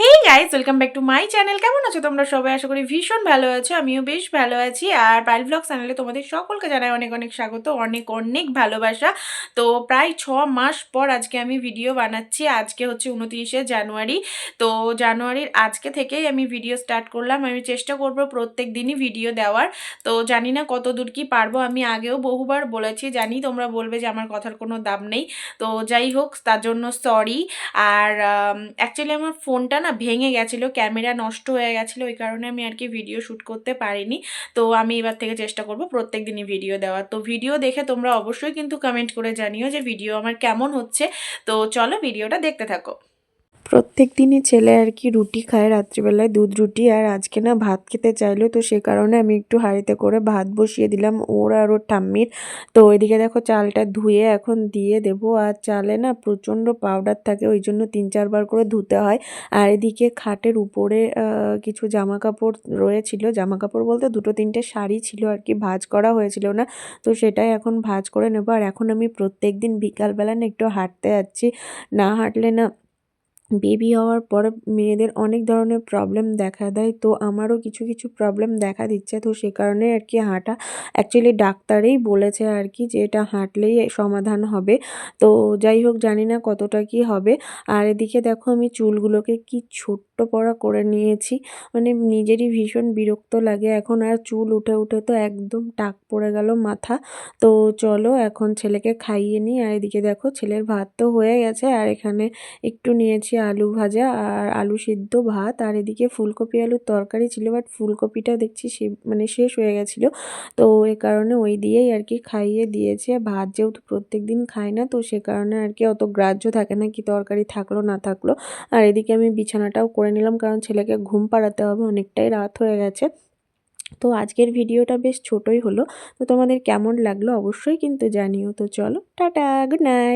Hey guys, welcome back to my channel. কেমন আছো তোমরা সবাই? আশা করি ভীষণ ভালো আছো। আমিও বেশ ভালো আছি। আর পাইল ব্লগ চ্যানেলে তোমাদের সকলকে জানাই অনেক অনেক স্বাগত, অনেক অনেক ভালোবাসা। তো প্রায় 6 মাস পর আজকে আমি ভিডিও বানাচ্ছি। আজকে হচ্ছে 29শে জানুয়ারি। তো জানুয়ারির আজকে থেকেই আমি ভিডিও স্টার্ট করলাম। আমি চেষ্টা করব প্রত্যেক দিনই ভিডিও দেওয়ার। তো জানি না কত দূর কি পারবো। আমি আগেও বহুবার বলেছি, জানি তোমরা বলবে যে আমার কথার কোনো দাম নেই। তো যাই হোক, তার জন্য সরি। আর অ্যাকচুয়ালি আমার ফোনটা না ভেঙে গেছিলো, ক্যামেরা নষ্ট হয়ে গেছিলো, ওই কারণে আমি আর কি ভিডিও শ্যুট করতে পারিনি। তো আমি এবার থেকে চেষ্টা করব প্রত্যেক দিনই ভিডিও দেওয়ার। তো ভিডিও দেখে তোমরা অবশ্যই কিন্তু কমেন্ট করে জানিও যে ভিডিও আমার কেমন হচ্ছে। তো চলো ভিডিওটা দেখতে থাকো। প্রত্যেক দিনই ছেলে আর কি রুটি খায় রাত্রিবেলায়, দুধ রুটি। আর আজকে না ভাত খেতে চাইলো, তো সে কারণে আমি একটু হাঁড়িতে করে ভাত বসিয়ে দিলাম ওর আর ওর ঠাম্মির। তো ওইদিকে দেখো চালটা ধুয়ে এখন দিয়ে দেবো। আর চালে না প্রচণ্ড পাউডার থাকে, ওই জন্য 3-4 বার করে ধুতে হয়। আর এদিকে খাটের উপরে কিছু জামা কাপড় রয়েছিল, জামা কাপড় বলতে 2-3টে শাড়ি ছিল আর কি, ভাঁজ করা হয়েছিল না, তো সেটাই এখন ভাঁজ করে নেবো। আর এখন আমি প্রত্যেক দিন বিকালবেলা না একটু হাঁটতে যাচ্ছি। না হাঁটলে না বেবি হওয়ার পরে মেয়েদের অনেক ধরনের প্রবলেম দেখা দেয়। তো আমারও কিছু কিছু প্রবলেম দেখা দিচ্ছে, তো সে কারণে আর কি হাঁটা। অ্যাকচুয়ালি ডাক্তারেই বলেছে আর কি যে এটা হাঁটলেই সমাধান হবে। তো যাই হোক, জানি না কতটা কি হবে। আর এদিকে দেখো আমি চুলগুলোকে কি ছোট্ট পড়া করে নিয়েছি, মানে নিজেরই ভীষণ বিরক্ত লাগে এখন। আর চুল উঠে উঠে তো একদম টাক পড়ে গেল মাথা। তো চলো এখন ছেলেকে খাইয়ে নিই। আর এদিকে দেখো ছেলের ভাত তো হয়ে গেছে, আর এখানে একটু নিয়েছি আলু ভাজা আর আলু সিদ্ধ ভাত। আর এদিকে ফুলকপি আলুর তরকারি ছিল, বাট ফুলকপিটা দেখছি মানে শেষ হয়ে গেছিলো। তো এ কারণে ওই দিয়েই আর কি খাইয়ে দিয়েছে। ভাত যেহেতু প্রত্যেক দিন খাই না, তো সে কারণে আর কি অত গ্রাহ্য থাকে না কি তরকারি থাকলো না থাকলো। আর এদিকে আমি বিছানাটাও করে নিলাম, কারণ ছেলেকে ঘুম পাড়াতে হবে, অনেকটাই রাত হয়ে গেছে। তো আজকের ভিডিওটা বেশ ছোটই হলো। তো তোমাদের কেমন লাগলো অবশ্যই কিন্তু জানিও। তো চলো টাটা, গুড নাইট।